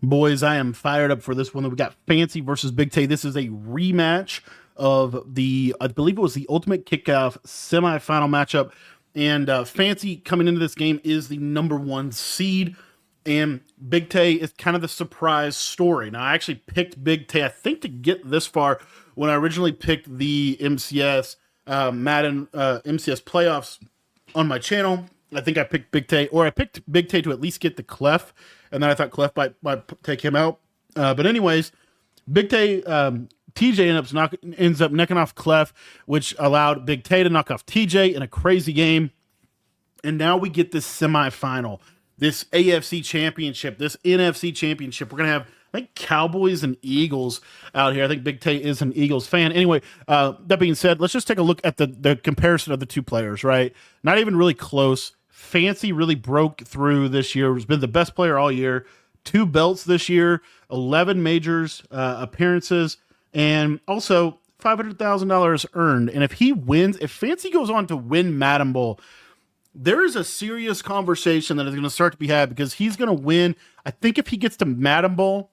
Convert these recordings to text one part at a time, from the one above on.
Boys, I am fired up for this one. We got Fancy versus Big Tay. This is a rematch of I believe it was the Ultimate Kickoff semifinal matchup. And Fancy coming into this game is the number 1 seed. And Big Tay is kind of the surprise story. Now, I actually picked Big Tay, I think, to get this far when I originally picked the MCS Madden MCS playoffs on my channel. I think I picked Big Tay, or I picked Big Tay to at least get the Clef, and then I thought Clef might take him out. But anyways, Big Tay, TJ ends up necking off Clef, which allowed Big Tay to knock off TJ in a crazy game. And now we get this semifinal, this AFC championship, this NFC championship. We're going to have, I think, Cowboys and Eagles out here. I think Big Tay is an Eagles fan. Anyway, that being said, let's just take a look at the comparison of the two players, right? Not even really close. Fancy really broke through this year. Has been the best player all year. 2 belts this year, 11 majors appearances, and also $500,000 earned. And if Fancy goes on to win Madden Bowl, there is a serious conversation that is going to start to be had, because he's going to win. I think if he gets to Madden Bowl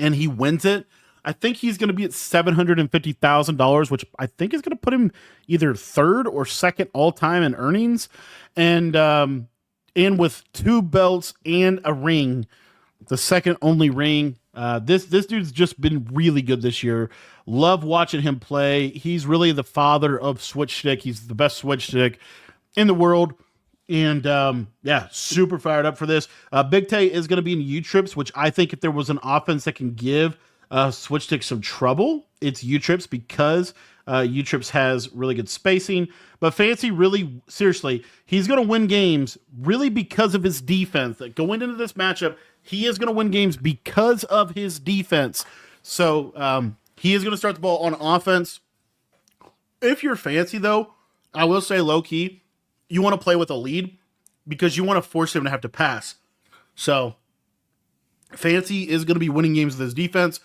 and he wins it, I think he's going to be at $750,000, which I think is going to put him either 3rd or 2nd all time in earnings. And with 2 belts and a ring, the 2nd only ring. This dude's just been really good this year. Love watching him play. He's really the father of switch stick. He's the best switch stick in the world. And yeah, super fired up for this. Big Tay is going to be in U-Trips, which I think if there was an offense that can give switch stick some trouble, it's U-Trips, because U-Trips has really good spacing. But Fancy, really, seriously, he's going to win games really because of his defense. That going into this matchup, he is going to win games because of his defense. So he is going to start the ball on offense. If you're Fancy, though, I will say low-key, you want to play with a lead because you want to force him to have to pass. So Fancy is going to be winning games with his defense.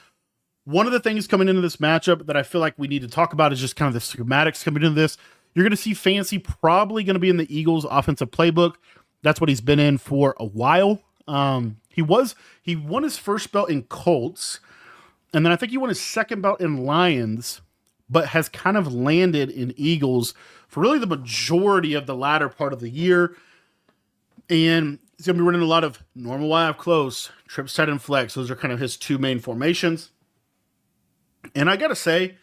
One of the things coming into this matchup that I feel like we need to talk about is just kind of the schematics coming into this. You're going to see Fancy probably going to be in the Eagles offensive playbook. That's what he's been in for a while. He won his first belt in Colts, and then I think he won his 2nd belt in Lions, but has kind of landed in Eagles for really the majority of the latter part of the year. And he's going to be running a lot of normal wide up close, trips tight and flex. Those are kind of his 2 main formations. And I got to say,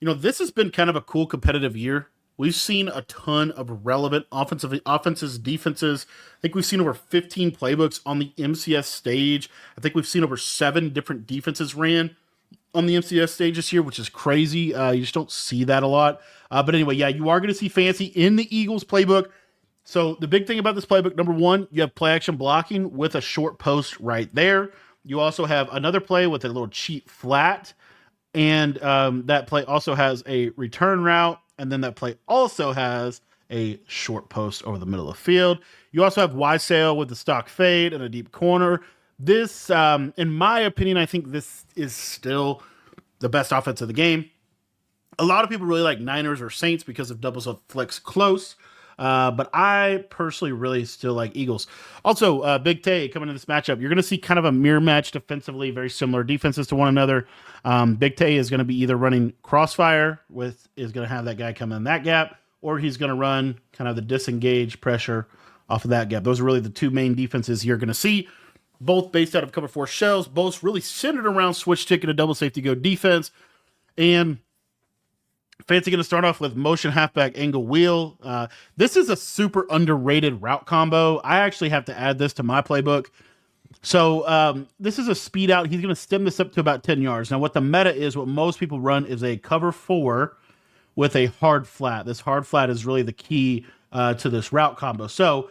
this has been kind of a cool competitive year. We've seen a ton of relevant offenses, defenses. I think we've seen over 15 playbooks on the MCS stage. I think we've seen over 7 different defenses ran on the MCS stage this year, which is crazy. You just don't see that a lot. But anyway, yeah, you are going to see Fancy in the Eagles playbook. So the big thing about this playbook, number 1, you have play action blocking with a short post right there. You also have another play with a little cheat flat. And that play also has a return route. And then that play also has a short post over the middle of the field. You also have Y sail with the stock fade and a deep corner. This, in my opinion, I think this is still the best offense of the game. A lot of people really like Niners or Saints because of double flex close. But I personally really still like Eagles. Also, Big Tay coming into this matchup, you're going to see kind of a mirror match defensively, very similar defenses to one another. Big Tay is going to be either running crossfire is going to have that guy come in that gap, or he's going to run kind of the disengage pressure off of that gap. Those are really the 2 main defenses you're going to see, both based out of cover 4 shells, both really centered around switch stick and a double safety go defense. And Fancy going to start off with motion halfback angle wheel. This is a super underrated route combo. I actually have to add this to my playbook. So this is a speed out. He's going to stem this up to about 10 yards. Now what the meta is, what most people run is a cover 4 with a hard flat. This hard flat is really the key to this route combo. So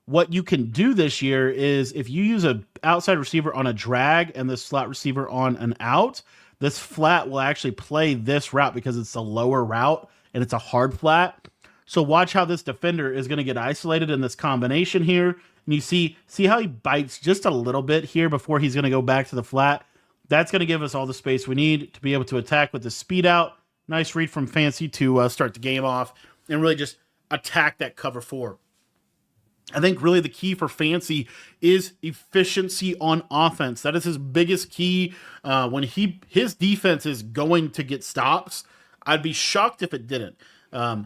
what you can do this year is if you use an outside receiver on a drag and the slot receiver on an out, this flat will actually play this route because it's a lower route and it's a hard flat. So watch how this defender is going to get isolated in this combination here. And you see how he bites just a little bit here before he's going to go back to the flat. That's going to give us all the space we need to be able to attack with the speed out. Nice read from Fancy to start the game off and really just attack that cover 4. I think really the key for Fancy is efficiency on offense. That is his biggest key. When his defense is going to get stops, I'd be shocked if it didn't.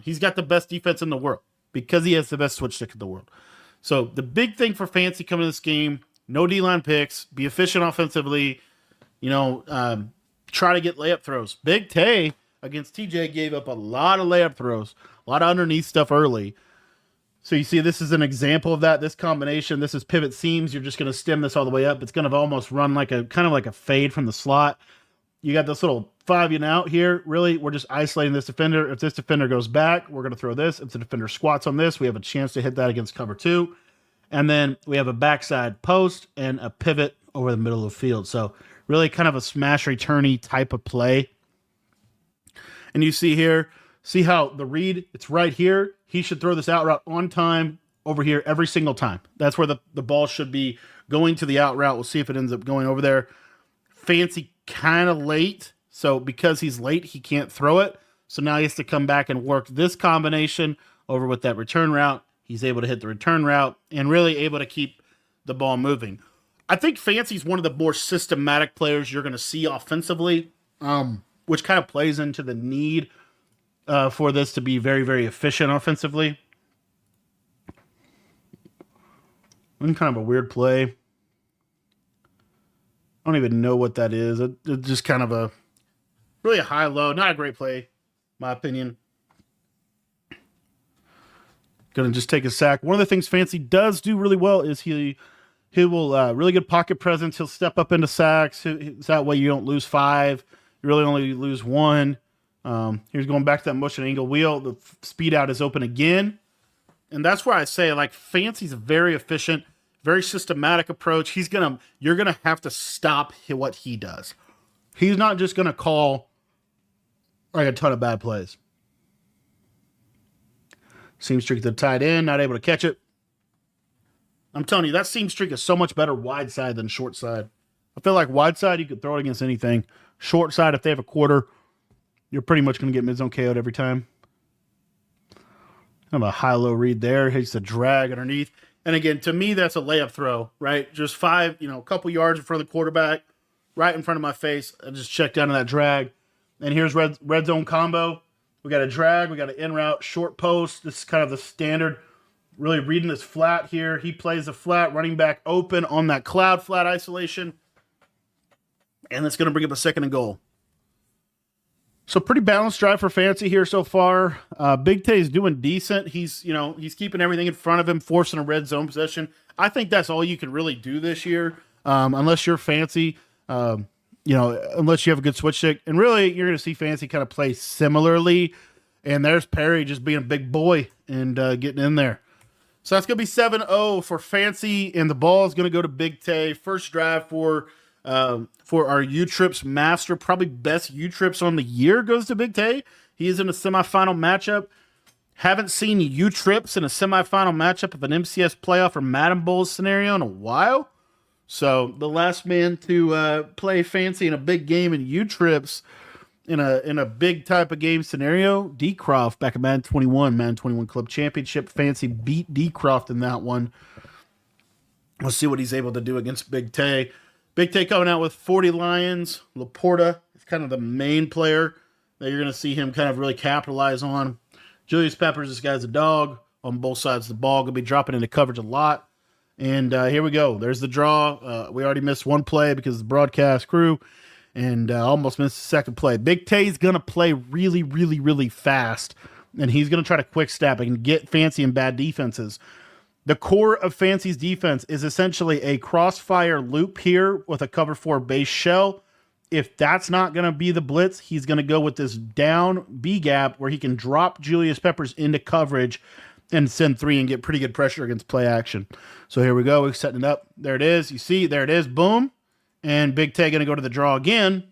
He's got the best defense in the world because he has the best switch stick in the world. So the big thing for Fancy coming to this game, no D-line picks, be efficient offensively, try to get layup throws. Big Tay against TJ gave up a lot of layup throws, a lot of underneath stuff early. So you see, this is an example of that. This combination, this is pivot seams. You're just going to stem this all the way up. It's going to almost run like a kind of like a fade from the slot. You got this little 5 in out here. Really, we're just isolating this defender. If this defender goes back, we're going to throw this. If the defender squats on this, we have a chance to hit that against cover 2. And then we have a backside post and a pivot over the middle of the field. So really kind of a smash returney type of play. And you see here, see how the read, it's right here. He should throw this out route on time over here every single time. That's where the ball should be going to the out route. We'll see if it ends up going over there. Fancy kind of late. So because he's late, he can't throw it. So now he has to come back and work this combination over with that return route. He's able to hit the return route and really able to keep the ball moving. I think Fancy's one of the more systematic players you're going to see offensively, which kind of plays into the need for this to be very, very efficient offensively. And kind of a weird play. I don't even know what that is. It's just kind of a really a high-low, not a great play, my opinion. Going to just take a sack. One of the things Fancy does do really well is he will really good pocket presence. He'll step up into sacks. That way you don't lose 5. You really only lose 1. Here's going back to that motion angle wheel. The speed out is open again. And that's where I say, like, Fancy's a very efficient, very systematic approach. You're going to have to stop what he does. He's not just going to call like a ton of bad plays. Seam streak to the tight end, not able to catch it. I'm telling you, that seam streak is so much better wide side than short side. I feel like wide side, you could throw it against anything. Short side, if they have a quarter, you're pretty much going to get mid-zone KO'd every time. Have a high-low read there. He's a drag underneath. And again, to me, that's a layup throw, right? Just 5, a couple yards in front of the quarterback, right in front of my face. I just check down to that drag. And here's red zone combo. We got a drag. We got an in route, short post. This is kind of the standard. Really reading this flat here. He plays the flat, running back open on that cloud flat isolation. And that's going to bring up a 2nd and goal. So pretty balanced drive for Fancy here so far. Big Tay is doing decent. He's keeping everything in front of him, forcing a red zone possession. I think that's all you can really do this year, unless you're Fancy. Unless you have a good switch stick. And really, you're going to see Fancy kind of play similarly. And there's Perry just being a big boy and getting in there. So that's going to be 7-0 for Fancy, and the ball is going to go to Big Tay. First drive for our U-Trips master, probably best U-Trips on the year, goes to Big Tay. He is in a semifinal matchup. Haven't seen U-Trips in a semifinal matchup of an MCS playoff or Madden Bowl scenario in a while. So the last man to play Fancy in a big game in U-Trips in a big type of game scenario, D-Croft back in Madden 21 Club Championship. Fancy beat D-Croft in that one. We'll see what he's able to do against Big Tay. Big Tay coming out with 40 Lions. Laporta is kind of the main player that you're going to see him kind of really capitalize on. Julius Peppers, this guy's a dog on both sides of the ball. Going to be dropping into coverage a lot. And here we go. There's the draw. We already missed one play because of the broadcast crew. And almost missed the second play. Big Tay's going to play really, really, really fast. And he's going to try to quick step and get Fancy in bad defenses. The core of Fancy's defense is essentially a crossfire loop here with a cover 4 base shell. If that's not going to be the blitz, he's going to go with this down B gap where he can drop Julius Peppers into coverage and send 3 and get pretty good pressure against play action. So here we go. We're setting it up. There it is. You see, there it is. Boom. And Big Tay going to go to the draw again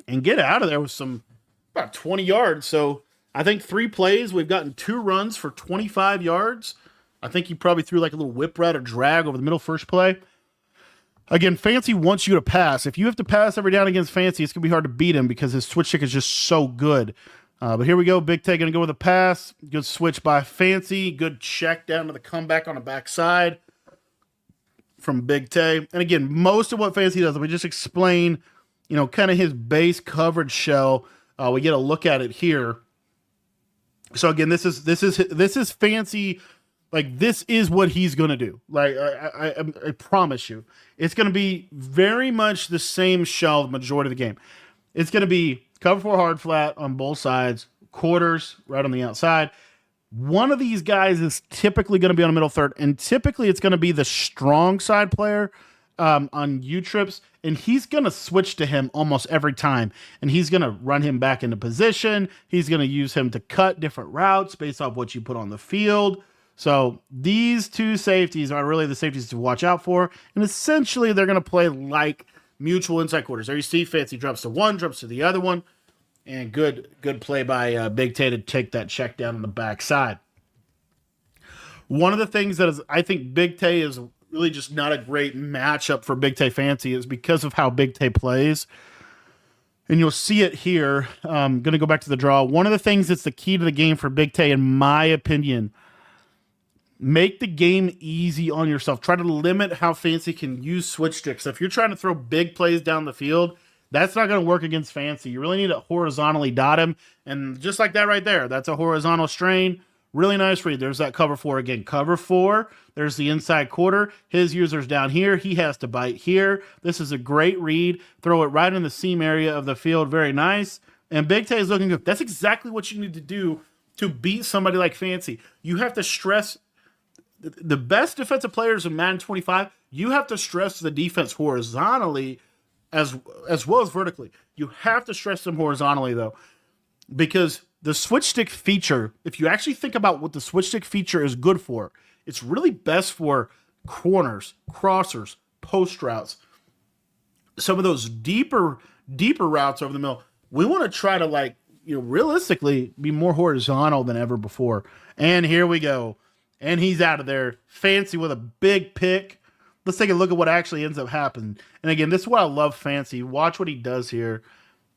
and get out of there with about 20 yards. So I think 3 plays. We've gotten 2 runs for 25 yards. I think he probably threw like a little whip route or drag over the middle first play. Again, Fancy wants you to pass. If you have to pass every down against Fancy, it's going to be hard to beat him because his switch stick is just so good. But here we go. Big Tay going to go with a pass. Good switch by Fancy. Good check down to the comeback on the backside from Big Tay. And again, most of what Fancy does, we just explain, kind of his base coverage shell. We get a look at it here. So again, this is Fancy. Like, this is what he's going to do. Like, I promise you, it's going to be very much the same shell the majority of the game. It's going to be cover 4 hard flat on both sides, quarters right on the outside. One of these guys is typically going to be on the middle third, and typically it's going to be the strong side player on U-trips, and he's going to switch to him almost every time, and he's going to run him back into position. He's going to use him to cut different routes based off what you put on the field. So these two safeties are really the safeties to watch out for, and essentially they're going to play like mutual inside quarters. There you see Fancy drops to one, drops to the other one, and good play by Big Tay to take that check down on the backside. One of the things that I think Big Tay is really just not a great matchup for Big Tay Fancy is because of how Big Tay plays. And you'll see it here. I'm going to go back to the draw. One of the things that's the key to the game for Big Tay, in my opinion, make the game easy on yourself. Try to limit how Fancy can use switch sticks. If you're trying to throw big plays down the field, that's not going to work against Fancy. You really need to horizontally dot him. And just like that right there, that's a horizontal strain. Really nice read. There's that cover 4 again. Cover 4. There's the inside quarter. His user's down here. He has to bite here. This is a great read. Throw it right in the seam area of the field. Very nice. And Big Tay is looking good. That's exactly what you need to do to beat somebody like Fancy. You have to stress the best defensive players in Madden 25. You have to stress the defense horizontally as well as vertically. You have to stress them horizontally, though, because the switch stick feature, if you actually think about what the switch stick feature is good for, it's really best for corners, crossers, post routes, some of those deeper routes over the middle. We want to try to, realistically be more horizontal than ever before. And here we go. And he's out of there. Fancy with a big pick. Let's take a look at what actually ends up happening. And again, this is what I love Fancy. Watch what he does here.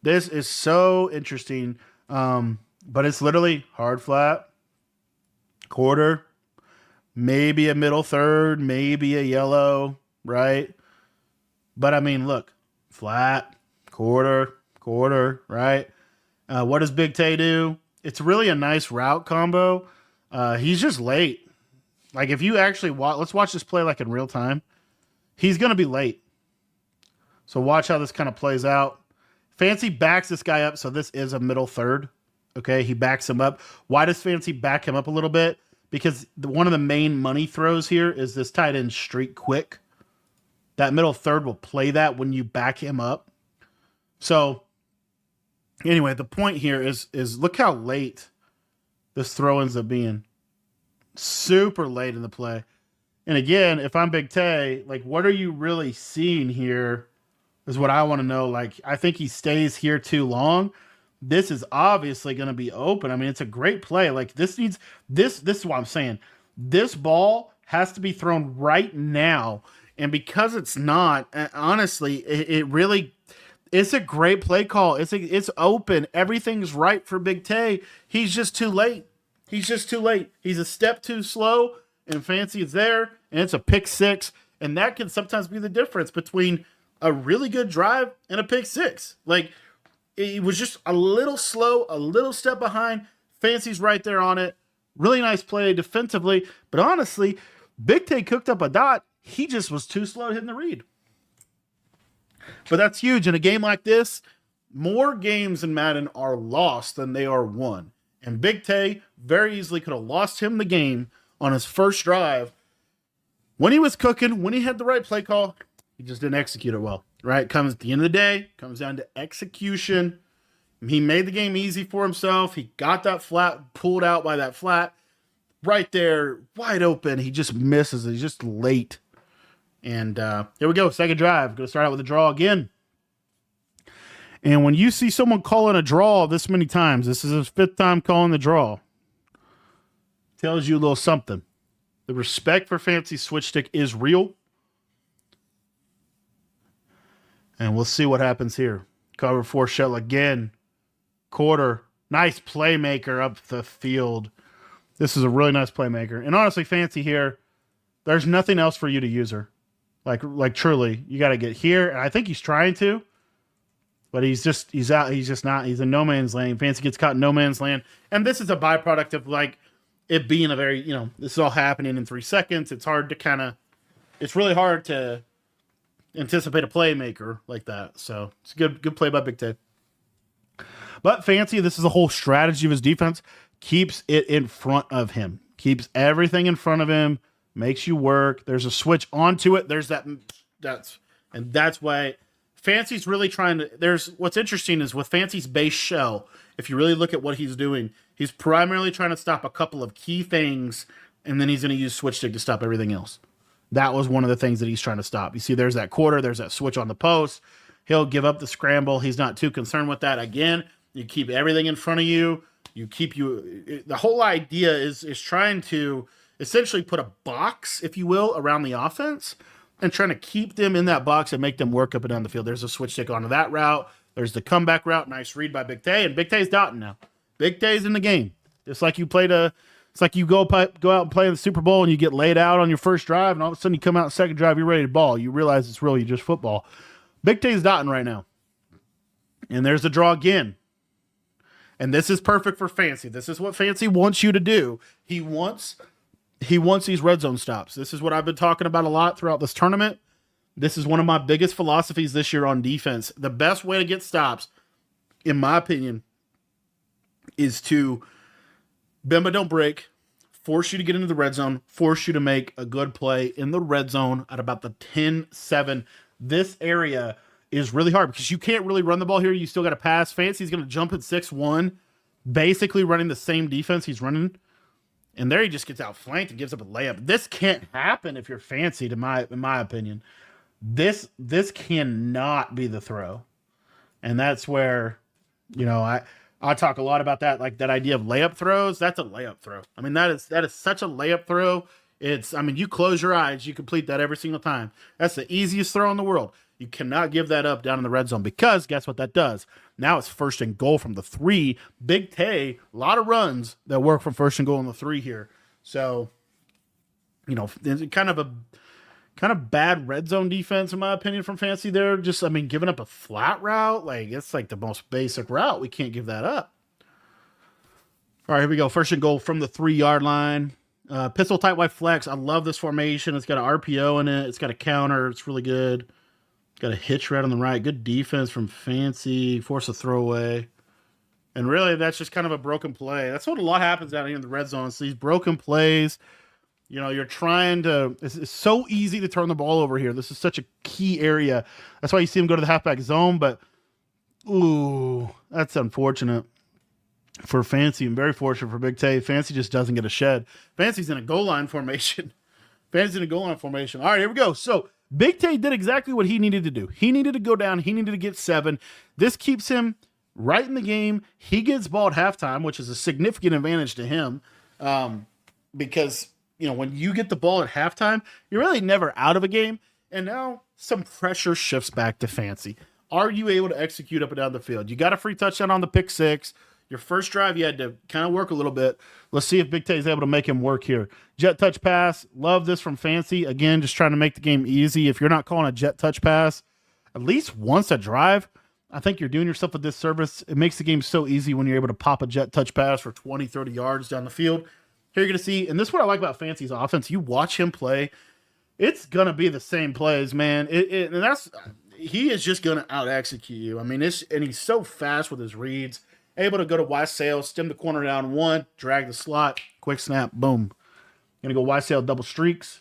This is so interesting. But it's literally hard flat, quarter, maybe a middle third, maybe a yellow, right? But I mean, look, flat, quarter, right? What does Big Tay do? It's really a nice route combo. He's just late. Like, if you actually let's watch this play like in real time. He's going to be late. So watch how this kind of plays out. Fancy backs this guy up, so this is a middle third. Okay, he backs him up. Why does Fancy back him up a little bit? Because one of the main money throws here is this tight end streak quick. That middle third will play that when you back him up. So anyway, the point here is look how late this throw ends up being. Super late in the play. And again, if I'm Big Tay, what are you really seeing here is what I want to know. I think he stays here too long. This is obviously going to be open. I mean, it's a great play. This is what I'm saying. This ball has to be thrown right now. And because it's not, honestly, it's a great play call. It's open. Everything's right for Big Tay. He's just too late. He's a step too slow, and Fancy is there, and it's a pick 6. And that can sometimes be the difference between a really good drive and a pick 6. It was just a little slow, a little step behind. Fancy's right there on it. Really nice play defensively. But honestly, Big Tay cooked up a dot. He just was too slow hitting the read. But that's huge. In a game like this, more games in Madden are lost than they are won. And Big Tay very easily could have lost him the game on his first drive. When he was cooking, when he had the right play call, he just didn't execute it well. Right? Comes at the end of the day, comes down to execution. He made the game easy for himself. He got that flat pulled out by that flat. Right there, wide open. He just misses. He's just late. And here we go. Second drive. Going to start out with a draw again. And when you see someone calling a draw this many times, this is his 5th time calling the draw. Tells you a little something. The respect for Fancy switch stick is real. And we'll see what happens here. Cover 4 shell again. Quarter. Nice playmaker up the field. This is a really nice playmaker. And honestly, Fancy here, there's nothing else for you to use her. Like truly, you got to get here. And I think he's trying to, but he's out. He's just not. He's in no man's land. Fancy gets caught in no man's land. And this is a byproduct of like it being a very, this is all happening in 3 seconds. It's hard to it's really hard to anticipate a playmaker like that. So it's a good play by Big Tay. But Fancy, this is the whole strategy of his defense. Keeps it in front of him. Keeps everything in front of him. Makes you work. There's a switch onto it. There's that's why Fancy's really trying to. What's interesting is with Fancy's base shell, if you really look at what he's doing, he's primarily trying to stop a couple of key things, and then he's going to use switch stick to stop everything else. That was one of the things that he's trying to stop. You see, there's that quarter, there's that switch on the post. He'll give up the scramble. He's not too concerned with that. Again, you keep everything in front of you. The whole idea is trying to essentially put a box, if you will, around the offense and trying to keep them in that box and make them work up and down the field. There's a switch stick onto that route. There's the comeback route. Nice read by Big Tay, and Big Tay's dotting now. Big Tay's in the game. It's like you it's like you go out and play in the Super Bowl and you get laid out on your first drive, and all of a sudden you come out second drive, you're ready to ball. You realize it's really just football. Big Tay's dotting right now. And there's the draw again. And this is perfect for Fancy. This is what Fancy wants you to do. He wants these red zone stops. This is what I've been talking about a lot throughout this tournament. This is one of my biggest philosophies this year on defense. The best way to get stops, in my opinion, is to bend but don't break, force you to get into the red zone, force you to make a good play in the red zone at about the 10-7. This area is really hard because you can't really run the ball here. You still got to pass. Fancy's going to jump at 6-1, basically running the same defense he's running. And there he just gets outflanked and gives up a layup. This can't happen if you're Fancy, in my opinion. This cannot be the throw. And that's where, I talk a lot about that, like that idea of layup throws. That's a layup throw. I mean, that is such a layup throw. You close your eyes, you complete that every single time. That's the easiest throw in the world. You cannot give that up down in the red zone because guess what that does? Now it's 1st and goal from the 3. Big Tay, a lot of runs that work from 1st and goal on the 3 here. So, it's kind of bad red zone defense, in my opinion, from Fancy there. Just, giving up a flat route, it's like the most basic route. We can't give that up. All right, here we go. 1st and goal from the 3-yard line. Pistol tight wide flex. I love this formation. It's got an RPO in it. It's got a counter. It's really good. It's got a hitch right on the right. Good defense from Fancy. Force a throwaway. And really, that's just kind of a broken play. That's what a lot happens out here in the red zone. It's these broken plays. You're trying to. It's so easy to turn the ball over here. This is such a key area. That's why you see him go to the halfback zone. But, ooh, that's unfortunate for Fancy and very fortunate for Big Tay. Fancy just doesn't get a shed. Fancy's in a goal line formation. All right, here we go. So, Big Tay did exactly what he needed to do. He needed to go down. He needed to get 7. This keeps him right in the game. He gets ball at halftime, which is a significant advantage to him because, when you get the ball at halftime, you're really never out of a game. And now some pressure shifts back to Fancy. Are you able to execute up and down the field? You got a free touchdown on the pick 6. Your first drive, you had to kind of work a little bit. Let's see if Big Tay is able to make him work here. Jet touch pass. Love this from Fancy. Again, just trying to make the game easy. If you're not calling a jet touch pass at least once a drive, I think you're doing yourself a disservice. It makes the game so easy when you're able to pop a jet touch pass for 20, 30 yards down the field. Here you're going to see, and this is what I like about Fancy's offense. You watch him play, it's going to be the same plays, man. He is just going to out-execute you. And he's so fast with his reads. Able to go to wide sail, stem the corner down 1, drag the slot, quick snap, boom. Going to go wide sail, double streaks.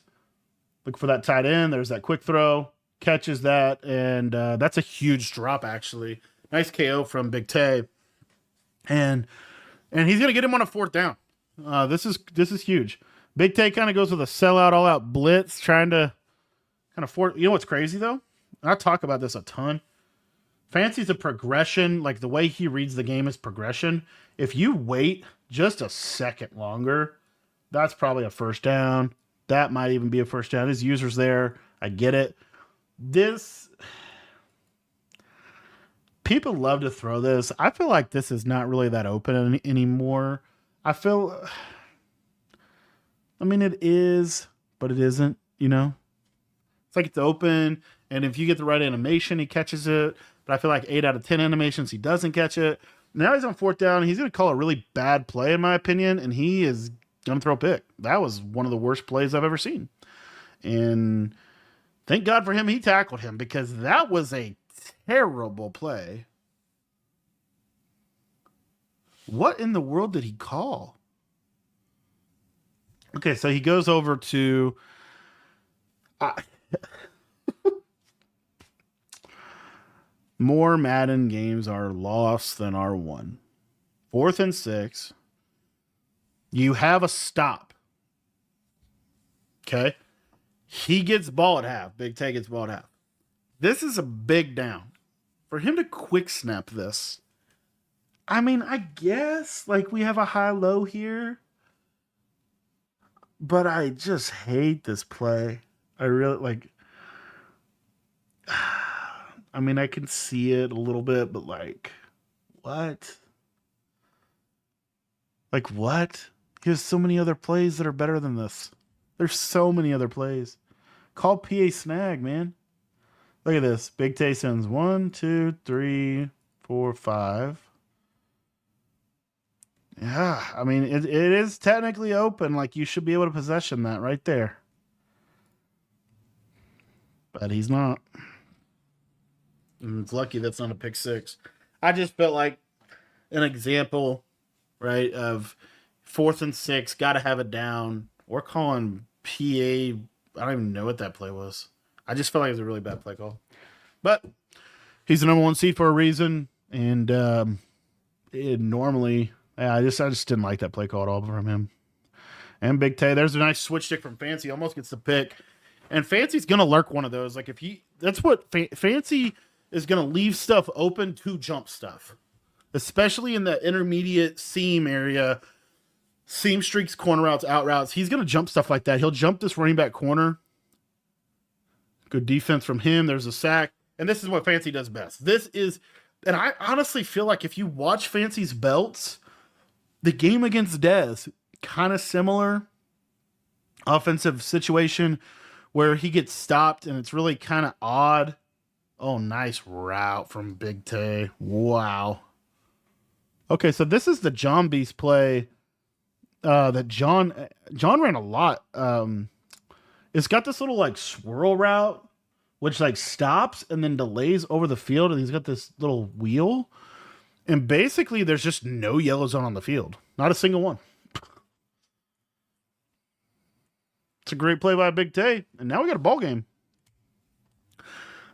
Look for that tight end. There's that quick throw. Catches that, and that's a huge drop, actually. Nice KO from Big Tay. And he's going to get him on a 4th down. This is huge. Big Tay kind of goes with a sellout, all-out blitz, trying to kind of force. You know what's crazy, though? I talk about this a ton. Fancy's a progression. Like, the way he reads the game is progression. If you wait just a second longer, that's probably a 1st down. That might even be a 1st down. His user's there. I get it. People love to throw this. I feel like this is not really that open anymore. I feel, I mean, it is, but it isn't, you know? It's like it's open, and if you get the right animation, he catches it. But I feel like 8 out of 10 animations, he doesn't catch it. Now he's on fourth down. He's going to call a really bad play, in my opinion, and he is going to throw a pick. That was one of the worst plays I've ever seen. And thank God for him, he tackled him, because that was a terrible play. What in the world did he call? Okay, so he goes over to. More Madden games are lost than are won. 4th and 6. You have a stop. Okay. He gets ball at half. Big Tay gets ball at half. This is a big down. For him to quick snap this, I mean, I guess like we have a high-low here, but I just hate this play. I really like. I mean, I can see it a little bit, but like, what? Like, what? There's so many other plays that are better than this. There's so many other plays. Call PA snag, man. Look at this. Big Tay sends 1, 2, 3, 4, 5. Yeah, I mean, it is technically open. Like, you should be able to possession that right there. But he's not. And it's lucky that's not a pick six. I just felt like an example, right, of 4th and 6, got to have it down. We're calling PA. I don't even know what that play was. I just felt like it was a really bad play call. But he's the number 1 seed for a reason. And normally, I just didn't like that play call at all from him. And Big Tay, there's a nice switch stick from Fancy. Almost gets the pick. And Fancy's going to lurk one of those. Like, if he, that's what Fancy is going to leave stuff open to jump stuff, especially in the intermediate seam area, seam streaks, corner routes, out routes. He's going to jump stuff like that. He'll jump this running back corner. Good defense from him. There's a sack. And this is what Fancy does best. This is, and I honestly feel like if you watch Fancy's belts, the game against Dez, kind of similar offensive situation where he gets stopped and it's really kind of odd. Oh, nice route from Big Tay. Wow. Okay, so this is the John Beast play that John ran a lot. It's got this little like swirl route, which like stops and then delays over the field, and he's got this little wheel. And basically, there's just no yellow zone on the field. Not a single one. It's a great play by Big Tay, and now we got a ball game.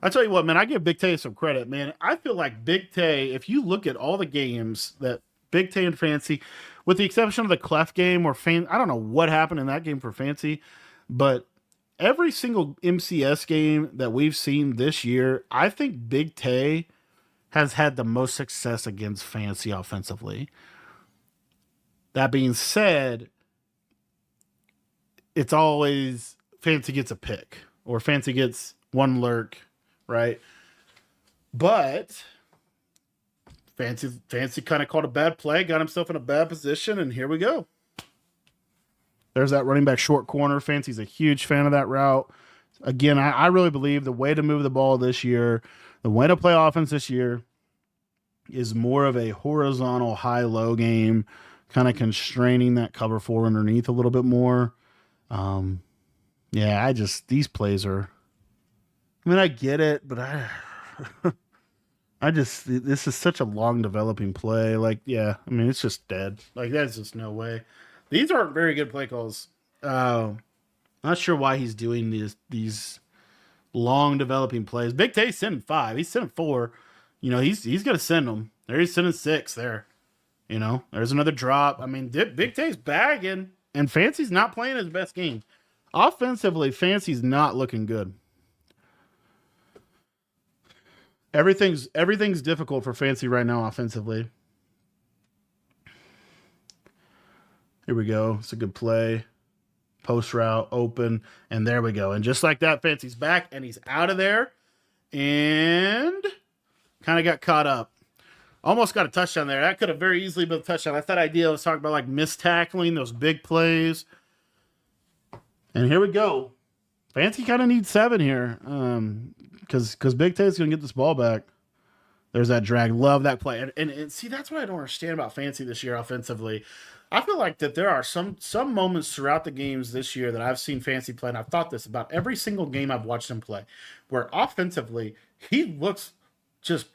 I tell you what, man, I give Big Tay some credit, man. I feel like Big Tay, if you look at all the games that Big Tay and Fancy, with the exception of the Clef game where I don't know what happened in that game for Fancy, but every single MCS game that we've seen this year, I think Big Tay has had the most success against Fancy offensively. That being said, it's always Fancy gets a pick or Fancy gets one lurk, right? But Fancy kind of called a bad play, got himself in a bad position, and here we go. There's that running back short corner. Fancy's a huge fan of that route. Again, I really believe the way to move the ball this year, the way to play offense this year, is more of a horizontal high-low game, kind of constraining that cover 4 underneath a little bit more. Yeah, these plays are, I mean, I get it, but this is such a long developing play. Like, yeah, I mean, it's just dead. Like, that's just no way. These aren't very good play calls. Not sure why he's doing these long developing plays. Big Tay's sending 5. He's sending 4. You know, he's going to send them. There he's sending 6 there. You know, there's another drop. I mean, Big Tay's bagging, and Fancy's not playing his best game. Offensively, Fancy's not looking good. Everything's difficult for Fancy right now offensively. Here we go. It's a good play. Post route, open, and there we go. And just like that, Fancy's back, and he's out of there. And Kind of got caught up. Almost got a touchdown there. That could have very easily been a touchdown. That's that idea I was talking about, like missed tackling, those big plays. And here we go. Fancy kind of needs 7 here. Because Big Tay's going to get this ball back. There's that drag. Love that play. And see, that's what I don't understand about Fancy this year offensively. I feel like that there are some moments throughout the games this year that I've seen Fancy play, and I've thought this about every single game I've watched him play, where offensively he looks just,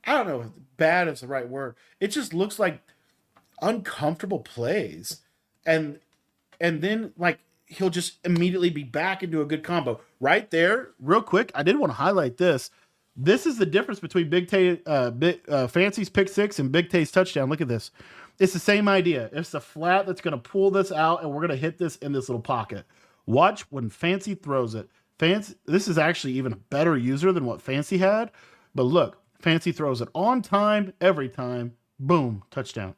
I don't know if bad is the right word. It just looks like uncomfortable plays. And then like he'll just immediately be back into a good combo. Right there, real quick, I did want to highlight this. This is the difference between Fancy's pick 6 and Big Tay's touchdown. Look at this. It's the same idea. It's the flat that's going to pull this out, and we're going to hit this in this little pocket. Watch when Fancy throws it. This is actually even a better user than what Fancy had. But look, Fancy throws it on time, every time. Boom, touchdown.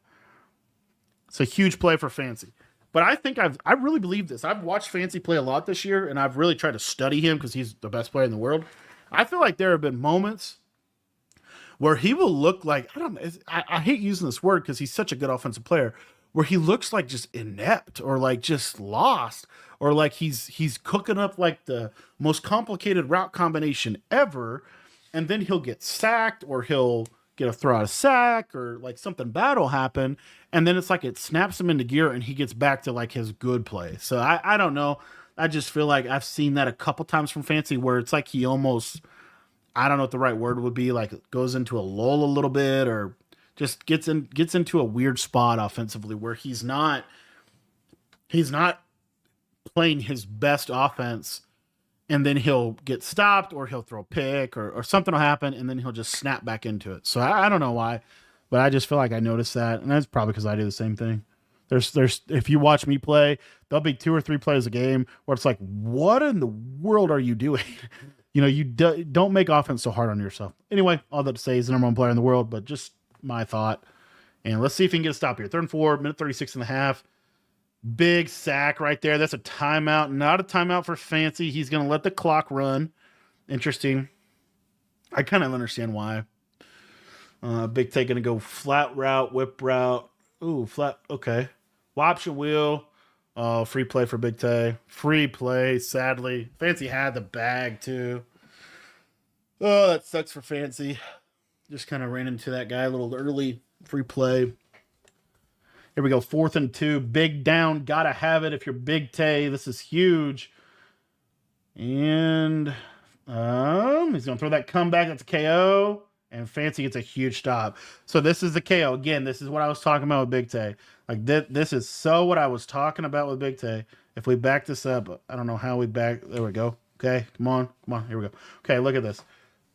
It's a huge play for Fancy. But I think I really believe this. I've watched Fancy play a lot this year, and I've really tried to study him because he's the best player in the world. I feel like there have been moments where he will look like, I don't know, I hate using this word because he's such a good offensive player, where he looks like just inept or like just lost or like he's cooking up like the most complicated route combination ever, and then he'll get sacked or he'll get a throw out of sack or like something bad will happen, and then it's like it snaps him into gear and he gets back to like his good play. So I don't know. I just feel like I've seen that a couple times from Fancy where it's like he almost, I don't know what the right word would be, like goes into a lull a little bit or just gets into a weird spot offensively where he's not playing his best offense, and then he'll get stopped or he'll throw a pick or something will happen and then he'll just snap back into it. So I don't know why, but I just feel like I noticed that, and that's probably because I do the same thing. There's if you watch me play, there'll be 2 or 3 plays a game where it's like, what in the world are you doing? You don't make offense so hard on yourself. Anyway, all that to say, he's the number 1 player in the world, but just my thought. And let's see if he can get a stop here. 3rd and 4, minute 36 and a half. Big sack right there. That's a timeout. Not a timeout for Fancy. He's going to let the clock run. Interesting. I kind of understand why. Big Tay going to go flat route, whip route. Ooh, flat. Okay. Option wheel. Free play for Big Tay. Free play, sadly. Fancy had the bag, too. Oh, that sucks for Fancy. Just kind of ran into that guy a little early. Free play. Here we go. 4th and 2. Big down. Gotta have it if you're Big Tay. This is huge. And he's going to throw that comeback. That's a KO. And Fancy gets a huge stop. So this is the KO. Again, this is what I was talking about with Big Tay. Like this is so what I was talking about with Big Tay. If we back this up, I don't know how we back. There we go. Okay, come on. Here we go. Okay, look at this.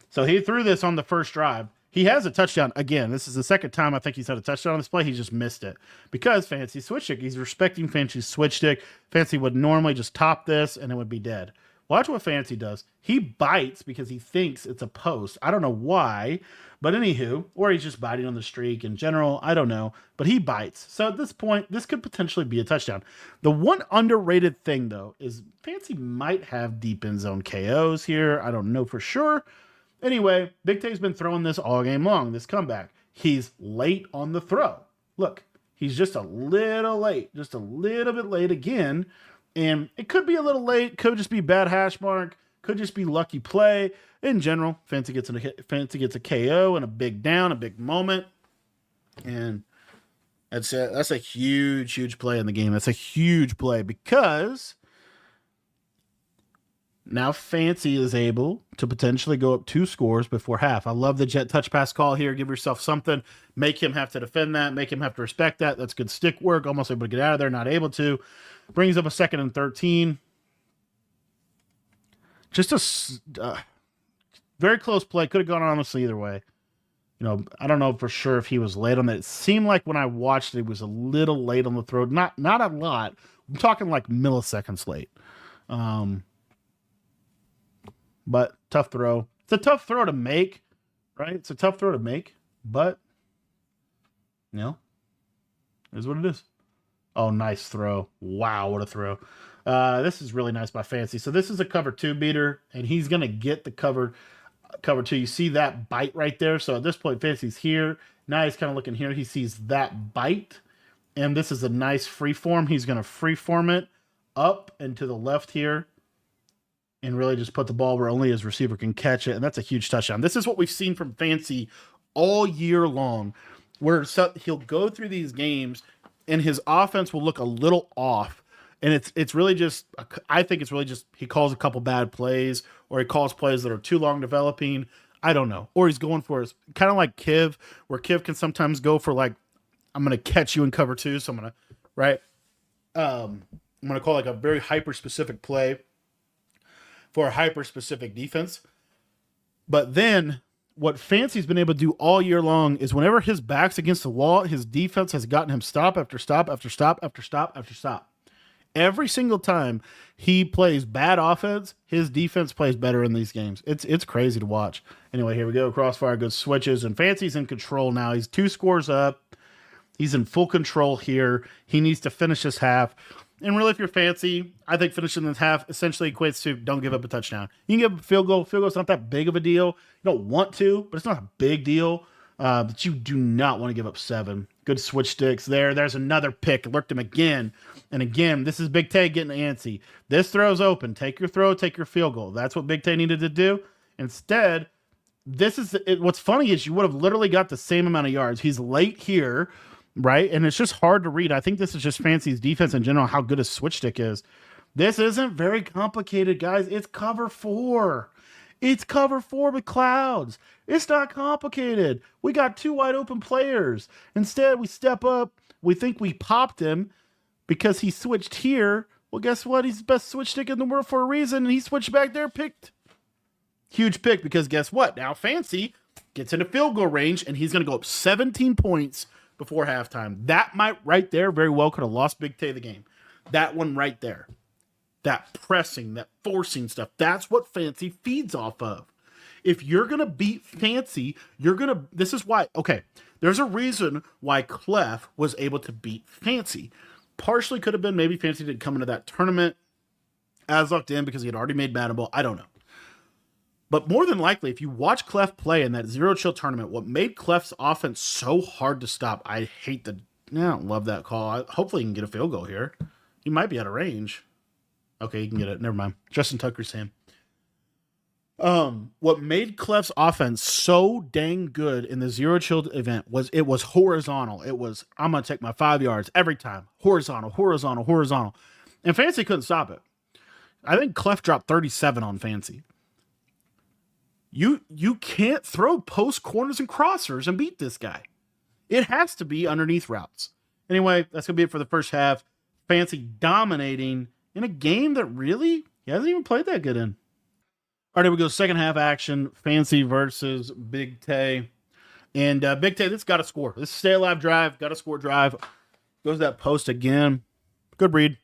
So he threw this on the first drive. He has a touchdown. Again, this is the second time I think he's had a touchdown on this play. He just missed it because Fancy switch stick. He's respecting Fancy's switch stick. Fancy would normally just top this and it would be dead. Watch what Fancy does. He bites because he thinks it's a post. I don't know why, but anywho, or he's just biting on the streak in general. I don't know, but he bites. So at this point, this could potentially be a touchdown. The one underrated thing, though, is Fancy might have deep end zone KOs here. I don't know for sure. Anyway, Big Tay's been throwing this all game long, this comeback. He's late on the throw. Look, he's just a little late, just a little bit late again. And it could be a little late, could just be bad hash mark, could just be lucky play. In general, Fancy gets a KO and a big down, a big moment. And that's a huge, huge play in the game. That's a huge play because now Fancy is able to potentially go up 2 scores before half. I love the jet touch pass call here. Give yourself something. Make him have to defend that. Make him have to respect that. That's good stick work. Almost able to get out of there. Not able to. Brings up a 2nd and 13. Just a very close play. Could have gone honestly either way. I don't know for sure if he was late on that. It seemed like when I watched it, he was a little late on the throw. Not a lot. I'm talking like milliseconds late. But tough throw. It's a tough throw to make, right? It's a tough throw to make, but is what it is. Oh, nice throw. Wow, what a throw. This is really nice by Fancy. So this is a cover 2 beater, and he's going to get the cover. Cover two, you see that bite right there. So at this point, Fancy's here. Now he's kind of looking here. He sees that bite. And this is a nice free form. He's going to free form it up and to the left here and really just put the ball where only his receiver can catch it. And that's a huge touchdown. This is what we've seen from Fancy all year long, where he'll go through these games and his offense will look a little off. And it's really just, I think it's really just he calls a couple bad plays, or he calls plays that are too long developing. I don't know. Or he's going for his, kind of like Kiv, where Kiv can sometimes go for like, I'm going to catch you in cover two. So I'm going to, right? I'm going to call like a very hyper specific play for a hyper specific defense. But then what Fancy's been able to do all year long is whenever his back's against the wall, his defense has gotten him stop after stop after stop after stop after stop. Every single time he plays bad offense, his defense plays better in these games. It's crazy to watch. Anyway, here we go. Crossfire, good switches, and Fancy's in control now. He's 2 scores up. He's in full control here. He needs to finish this half. And really, if you're Fancy, I think finishing this half essentially equates to don't give up a touchdown. You can give up a field goal. Field goal's not that big of a deal. You don't want to, but it's not a big deal. But you do not want to give up 7. Good switch sticks there. There's another pick. Lurked him again. And again, this is Big Tay getting antsy. This throw's open. Take your throw, take your field goal. That's what Big Tay needed to do. Instead, what's funny is you would have literally got the same amount of yards. He's late here, right? And it's just hard to read. I think this is just Fancy's defense in general, how good his switch stick is. This isn't very complicated, guys. It's cover 4. It's cover 4 with clouds. It's not complicated. We got 2 wide open players. Instead, we step up. We think we popped him because he switched here. Well, guess what? He's the best switch stick in the world for a reason, and he switched back there, picked. Huge pick, because guess what? Now Fancy gets into field goal range, and he's going to go up 17 points before halftime. That might right there very well could have lost Big Tay the game. That one right there. That pressing, that forcing stuff, that's what Fancy feeds off of. If you're going to beat Fancy, this is why, okay, there's a reason why Clef was able to beat Fancy. Partially could have been maybe Fancy didn't come into that tournament as locked in because he had already made Madden Ball. I don't know. But more than likely, if you watch Clef play in that Zero Chill tournament, what made Clef's offense so hard to stop, I don't love that call. Hopefully he can get a field goal here. He might be out of range. Okay, you can get it. Never mind. Justin Tucker's him. What made Clef's offense so dang good in the Zero Chill event was it was horizontal. It was, I'm going to take my 5 yards every time. Horizontal, horizontal, horizontal. And Fancy couldn't stop it. I think Clef dropped 37 on Fancy. You can't throw post corners and crossers and beat this guy. It has to be underneath routes. Anyway, that's going to be it for the first half. Fancy dominating in a game that really he hasn't even played that good in. All right, here we go. Second half action. Fancy versus Big Tay. And Big Tay, this got to score. This is stay alive drive. Got to score drive. Goes that post again. Good read.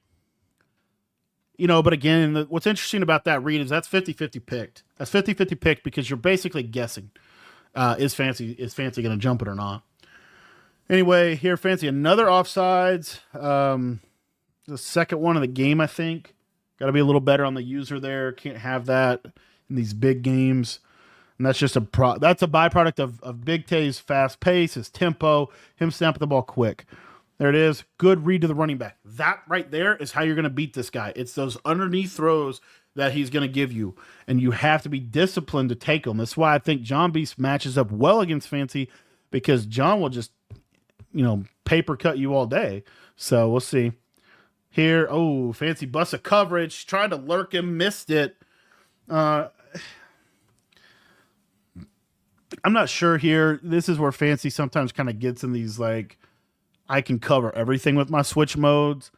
But again, what's interesting about that read is that's 50-50 picked. That's 50-50 picked because you're basically guessing. Is Fancy going to jump it or not? Anyway, here Fancy, another offsides. The second one of the game, I think. Got to be a little better on the user there. Can't have that in these big games. And that's just that's a byproduct of Big Tay's fast pace, his tempo, him snapping the ball quick. There it is. Good read to the running back. That right there is how you're going to beat this guy. It's those underneath throws that he's going to give you. And you have to be disciplined to take them. That's why I think John Beast matches up well against Fancy, because John will just, paper cut you all day. So we'll see. Here, Fancy busts a coverage, tried to lurk him, missed it. I'm not sure here. This is where Fancy sometimes kind of gets in these, like, I can cover everything with my switch modes.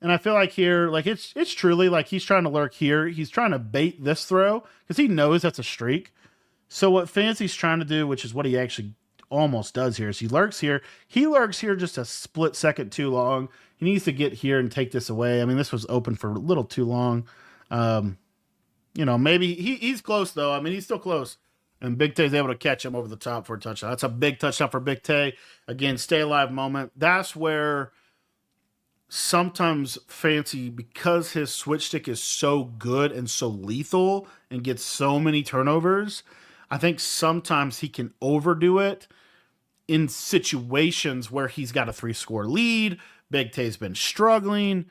And I feel like here, like, it's truly like he's trying to lurk here. He's trying to bait this throw because he knows that's a streak. So what Fancy's trying to do, which is what he actually almost does here, is he lurks here. He lurks here just a split second too long. He needs to get here and take this away. I mean, this was open for a little too long. Maybe he's close, though. I mean, he's still close. And Big Tay's able to catch him over the top for a touchdown. That's a big touchdown for Big Tay. Again, stay alive moment. That's where sometimes Fancy, because his switch stick is so good and so lethal and gets so many turnovers, I think sometimes he can overdo it in situations where he's got a 3-score lead. Big Tay's been struggling.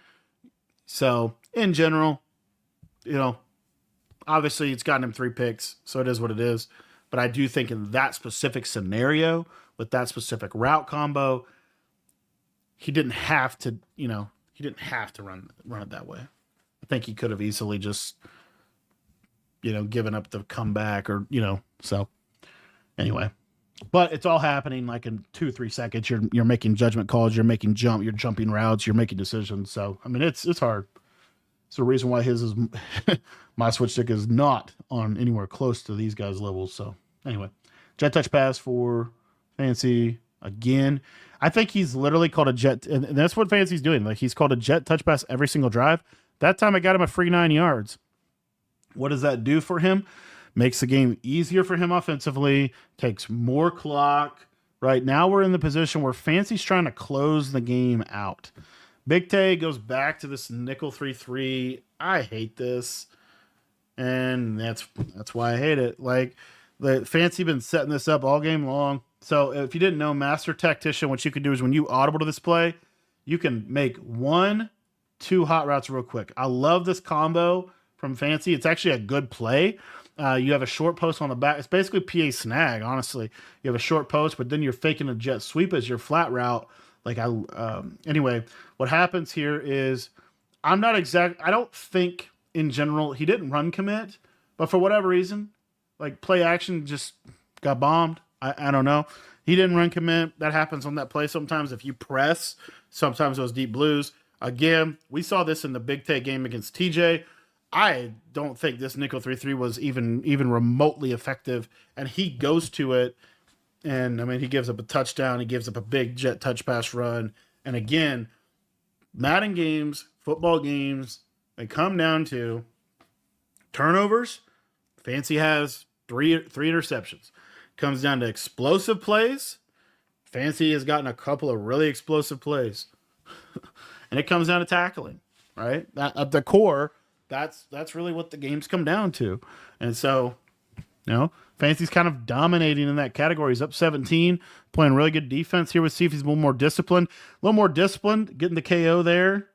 So, in general, obviously it's gotten him 3 picks, so it is what it is. But I do think in that specific scenario, with that specific route combo, he didn't have to, run it that way. I think he could have easily just, given up the comeback or, so anyway. But it's all happening like in 2-3 seconds. You're making judgment calls. You're jumping routes. You're making decisions. So I mean, it's hard. It's the reason why his is my switch stick is not on anywhere close to these guys' levels. So anyway, jet touch pass for Fancy again. I think he's literally called a jet, and that's what Fancy's doing. Like he's called a jet touch pass every single drive. That time I got him a free 9 yards. What does that do for him? Makes the game easier for him offensively, takes more clock. Right now we're in the position where Fancy's trying to close the game out. Big Tay goes back to this nickel 3-3. I hate this. And that's why I hate it. Like the Fancy been setting this up all game long. So if you didn't know, Master Tactician, what you can do is when you audible to this play, you can make 1-2 hot routes real quick. I love this combo from Fancy. It's actually a good play. You have a short post on the back. It's basically PA snag, honestly. You have a short post, but then you're faking a jet sweep as your flat route. Anyway, what happens here is I don't think in general he didn't run commit, but for whatever reason, like play action just got bombed. I don't know. He didn't run commit. That happens on that play sometimes. If you press, sometimes those deep blues. Again, we saw this in the Big Tay game against TJ. I don't think this nickel 3-3 was even remotely effective, and he goes to it, and I mean he gives up a touchdown, he gives up a big jet touch pass run, and again, Madden games, football games, they come down to turnovers. Fancy has three interceptions. Comes down to explosive plays. Fancy has gotten a couple of really explosive plays, and it comes down to tackling. Right, at the core. That's really what the games come down to. And so, Fancy's kind of dominating in that category. He's up 17, playing really good defense here. We'll see if he's a little more disciplined. Getting the KO there.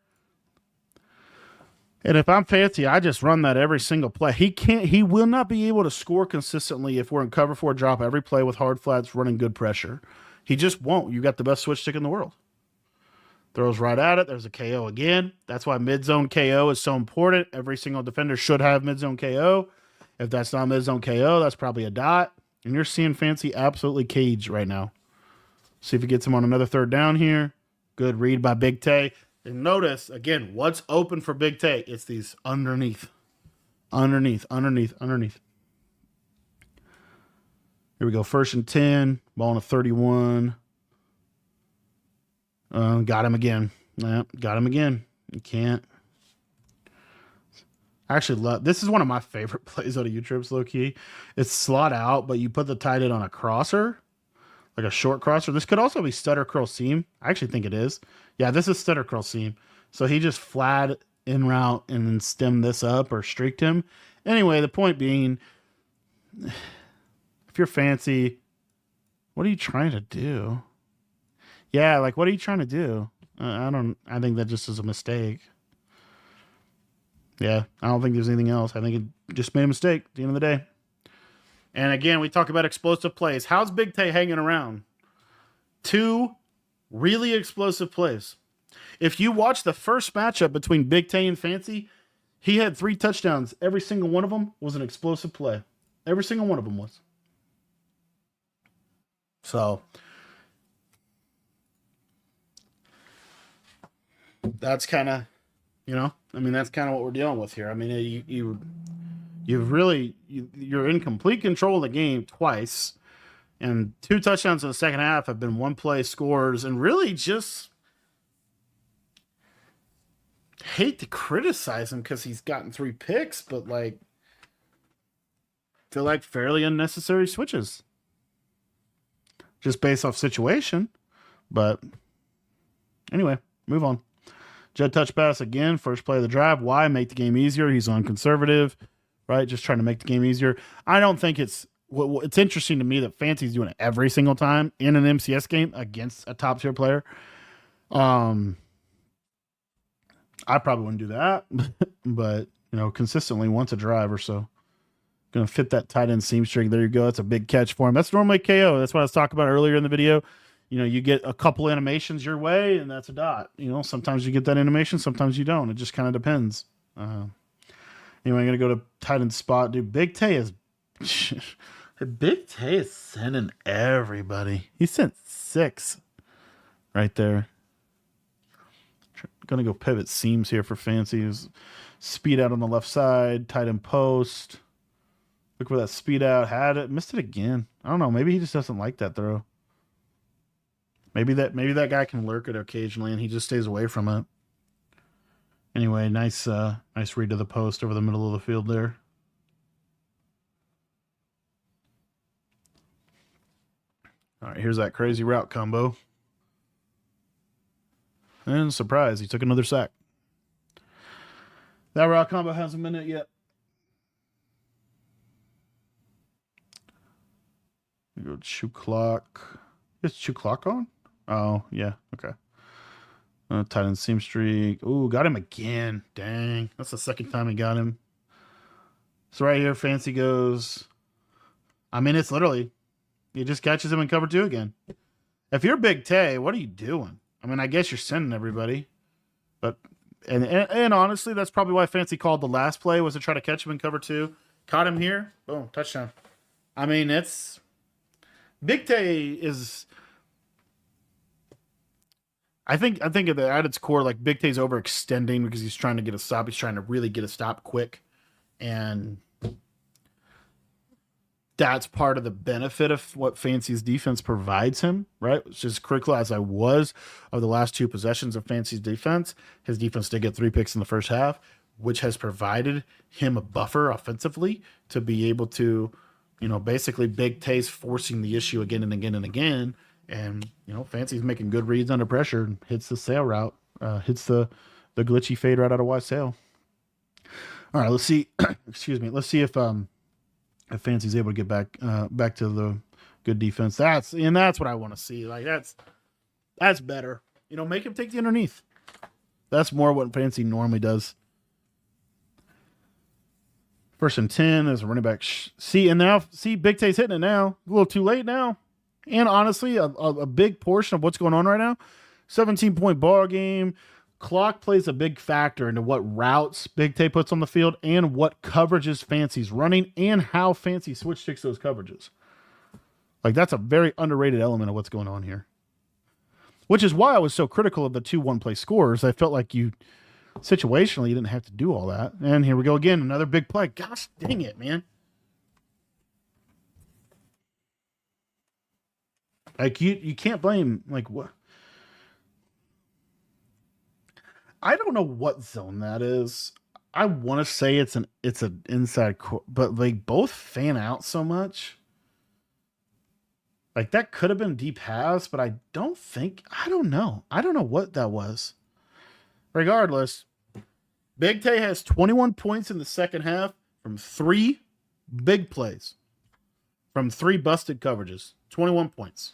And if I'm Fancy, I just run that every single play. He will not be able to score consistently if we're in cover 4 drop every play with hard flats running good pressure. He just won't. You got the best switch stick in the world. Throws right at it. There's a KO again. That's why mid-zone KO is so important. Every single defender should have mid-zone KO. If that's not mid-zone KO, that's probably a dot. And you're seeing Fancy absolutely caged right now. See if he gets him on another 3rd down here. Good read by Big Tay. And notice, again, what's open for Big Tay? It's these underneath. Here we go. 1st and 10. Ball on a 31. Got him again. Got him again. You can't. I actually love this. Is one of my favorite plays out of U-Trips, low key. It's slot out, but you put the tight end on a crosser, like a short crosser. This could also be stutter curl seam. I actually think it is. Yeah, this is stutter curl seam. So he just flat in route and then stemmed this up or streaked him. Anyway, the point being, if you're Fancy, what are you trying to do? Yeah, like, what are you trying to do? I think that just is a mistake. Yeah, I don't think there's anything else. I think it just made a mistake at the end of the day. And again, we talk about explosive plays. How's Big Tay hanging around? 2 really explosive plays. If you watch the first matchup between Big Tay and Fancy, he had 3 touchdowns. Every single one of them was an explosive play. Every single one of them was. So that's kind of, that's kind of what we're dealing with here. I mean, you're in complete control of the game twice, and 2 touchdowns in the second half have been 1 play scores, and really just hate to criticize him because he's gotten 3 picks, but feel like fairly unnecessary switches just based off situation. But anyway, move on. Jet touch pass again, first play of the drive. Why? Make the game easier. He's on conservative, right? Just trying to make the game easier. I don't think it's it's interesting to me that Fancy's doing it every single time in an MCS game against a top tier player. I probably wouldn't do that, but consistently once a drive or so. Gonna fit that tight end seam string. There you go. That's a big catch for him. That's normally KO. That's what I was talking about earlier in the video. You get a couple animations your way, and that's a dot. Sometimes you get that animation, sometimes you don't. It just kind of depends. Anyway, I'm gonna go to tight end spot, dude. Big Tay is Big Tay is sending everybody. He sent 6 right there. Gonna go pivot seams here for Fancy. Speed out on the left side, tight end post. Look where that speed out had it. Missed it again. I don't know. Maybe he just doesn't like that throw. Maybe that guy can lurk it occasionally and he just stays away from it. Anyway, nice read to the post over the middle of the field there. All right, here's that crazy route combo. And surprise, he took another sack. That route combo hasn't been it yet. Go chew clock. Is chew clock on? Oh, yeah. Okay. Tight end seam streak. Ooh, got him again. Dang. That's the second time he got him. So right here, Fancy goes. I mean, it's literally, he just catches him in cover 2 again. If you're Big Tay, what are you doing? I mean, I guess you're sending everybody. But, and honestly, that's probably why Fancy called the last play, was to try to catch him in cover 2. Caught him here. Boom, touchdown. I mean, it's, Big Tay is, I think at its core, like, Big Tay's overextending because he's trying to get a stop. He's trying to really get a stop quick. And that's part of the benefit of what Fancy's defense provides him, right? Which is critical as I was of the last 2 possessions of Fancy's defense. His defense did get 3 picks in the first half, which has provided him a buffer offensively to be able to, basically Big Tay's forcing the issue again and again and again. And, Fancy's making good reads under pressure and hits the sail route, hits the glitchy fade right out of wide sail. All right, let's see. Excuse me. Let's see if Fancy's able to get back to the good defense. That's what I want to see. Like, that's better. Make him take the underneath. That's more what Fancy normally does. 1st and 10 as a running back. See, Big Tay's hitting it now. A little too late now. And honestly, a big portion of what's going on right now, 17-point ball game. Clock plays a big factor into what routes Big Tay puts on the field and what coverages Fancy's running and how Fancy switch sticks those coverages. Like, that's a very underrated element of what's going on here. Which is why I was so critical of the 2 one-play scores. I felt like situationally, you didn't have to do all that. And here we go again. Another big play. Gosh dang it, man. Like, you can't blame, like, what? I don't know what zone that is. I want to say it's an inside, but they both fan out so much. Like, that could have been deep halves, but I don't know. I don't know what that was. Regardless, Big Tay has 21 points in the second half from 3 big plays, from 3 busted coverages. 21 points.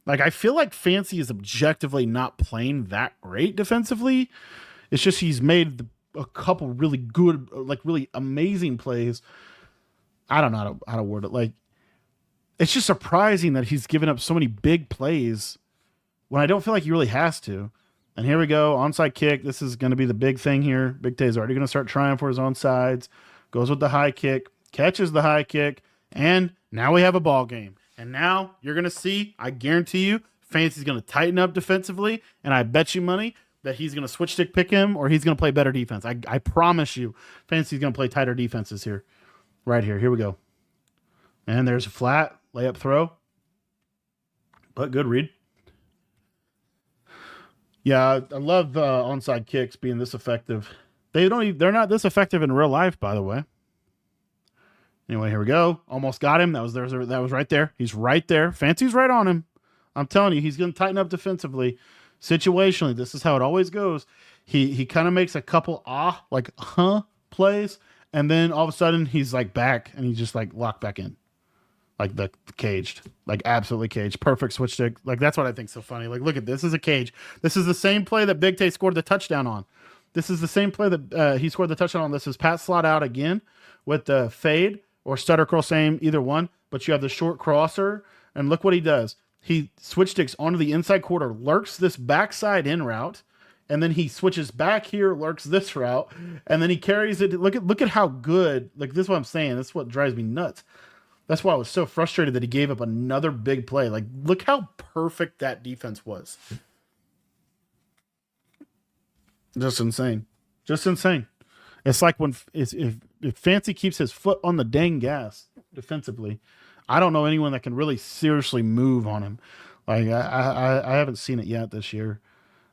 Like, I feel like Fancy is objectively not playing that great defensively. It's just he's made a couple really good, like, really amazing plays. I don't know how to word it. Like, it's just surprising that he's given up so many big plays when I don't feel like he really has to. And here we go, onside kick. This is going to be the big thing here. Big Tay's already going to start trying for his onsides. Goes with the high kick, catches the high kick, and now we have a ball game. And now you're going to see, I guarantee you, Fancy's going to tighten up defensively, and I bet you money that he's going to switch stick pick him or he's going to play better defense. I promise you, Fancy's going to play tighter defenses here. Right here. Here we go. And there's a flat layup throw. But good read. Yeah, I love onside kicks being this effective. They're not this effective in real life, by the way. Anyway, here we go. Almost got him. That was right there. He's right there. Fancy's right on him. I'm telling you, he's going to tighten up defensively. Situationally, this is how it always goes. He kind of makes a couple plays, and then all of a sudden he's like back, and he's just like locked back in, like the caged, like absolutely caged. Perfect switch stick. Like that's what I think's so funny. Like look at this is a cage. This is the same play that Big Tay scored the touchdown on. This is the same play that he scored the touchdown on. This is Pat slot out again with the fade or stutter curl, same either one. But you have the short crosser, and look what he does. He switch sticks onto the inside quarter, lurks this backside in route, and then he switches back here, lurks this route, and then he carries it. Look at how good. Like this is what I'm saying. This is what drives me nuts. That's why I was so frustrated that he gave up another big play. Like look how perfect that defense was. Just insane. Just insane. It's like when if Fancy keeps his foot on the dang gas defensively, I don't know anyone that can really seriously move on him. Like I haven't seen it yet this year.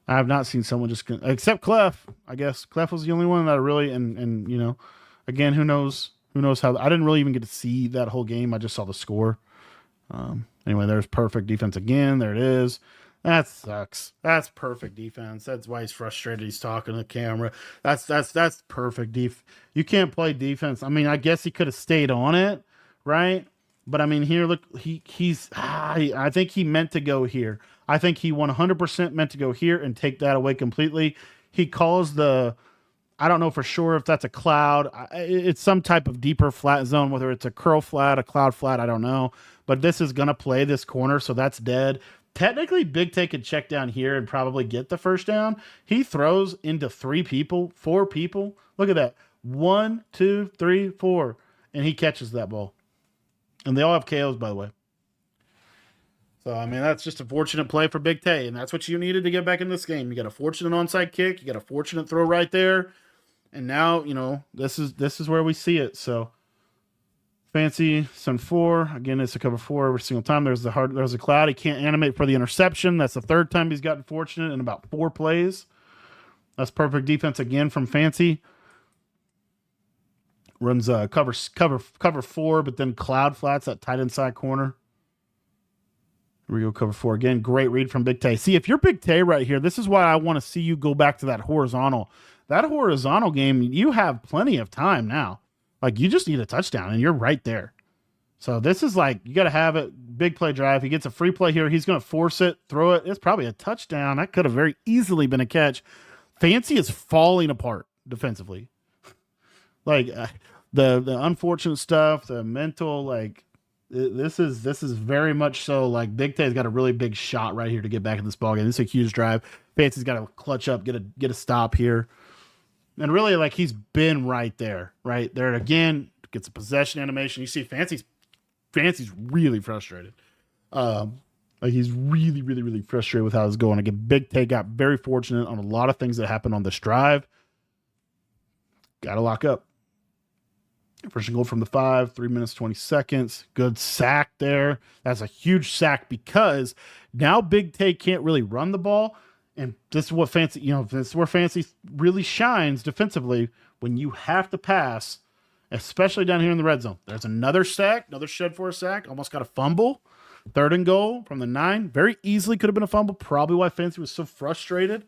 I have not seen someone just except Clef. I guess Clef was the only one that I really and you know, again, who knows how. I didn't really even get to see that whole game. I just saw the score. Anyway, there's perfect defense again. There it is. That sucks. That's perfect defense. That's why he's frustrated. He's talking to the camera. That's perfect You can't play defense. I mean, I guess he could have stayed on it, right? But I mean, here, look, I think he meant to go here. I think he 100% meant to go here and take that away completely. He calls I don't know for sure if that's a cloud. It's some type of deeper flat zone, whether it's a curl flat, a cloud flat, I don't know. But this is going to play this corner, so that's dead. Technically, Big Tay could check down here and probably get the first down. He throws into 4 people. Look at that. 1, 2, 3, 4. And he catches that ball. And they all have KOs, by the way. So, I mean, that's just a fortunate play for Big Tay. And that's what you needed to get back in this game. You got a fortunate onside kick. You got a fortunate throw right there. And now, you know, this is where we see it. So, Fancy, Sun 4. Again, it's a cover 4 every single time. There's a cloud. He can't animate for the interception. That's the 3rd time he's gotten fortunate in about 4 plays. That's perfect defense again from Fancy. Runs cover 4, but then cloud flats that tight inside corner. Here we go, cover 4 again. Great read from Big Tay. See, if you're Big Tay right here, this is why I want to see you go back to that horizontal. That horizontal game, you have plenty of time now. Like, you just need a touchdown, and you're right there. So this is like, you got to have it. Big play drive. He gets a free play here. He's going to force it, throw it. It's probably a touchdown. That could have very easily been a catch. Fancy is falling apart defensively. Like, the unfortunate stuff, the mental, like, this is very much so like Big Tay's got a really big shot right here to get back in this ballgame. This is a huge drive. Fancy's got to clutch up, get a stop here. And really, like, he's been right there again. Gets a possession animation. You see Fancy's really frustrated. Like, he's really, really, really frustrated with how it's going. Again, Big Tay got very fortunate on a lot of things that happened on this drive. Got to lock up. First and goal from the 5, 3 minutes, 20 seconds. Good sack there. That's a huge sack because now Big Tay can't really run the ball. And this is what Fancy, this is where Fancy really shines defensively when you have to pass, especially down here in the red zone. There's another sack, another shed for a sack. Almost got a fumble. 3rd and goal from the 9. Very easily could have been a fumble. Probably why Fancy was so frustrated.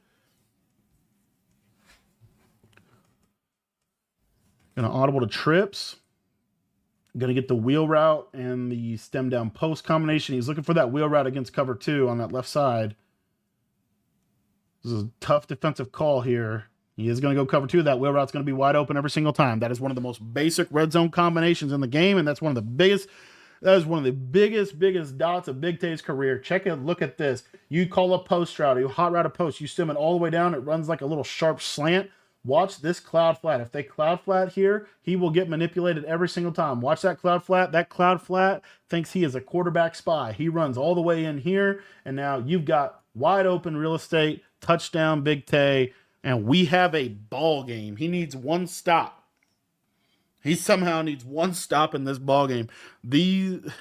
Going to audible to trips. Going to get the wheel route and the stem down post combination. He's looking for that wheel route against cover 2 on that left side. This is a tough defensive call here. He is going to go cover 2. That wheel route's going to be wide open every single time. That is one of the most basic red zone combinations in the game, and that's one of the biggest. That is one of the biggest dots of Big Tay's career. Look at this. You call a post route, you hot route a post, you stem it all the way down. It runs like a little sharp slant. Watch this cloud flat. If they cloud flat here, he will get manipulated every single time. Watch that cloud flat. That cloud flat thinks he is a quarterback spy. He runs all the way in here, and now you've got wide open real estate, touchdown, Big Tay, and we have a ball game. He needs one stop. He somehow needs one stop in this ball game. Dude,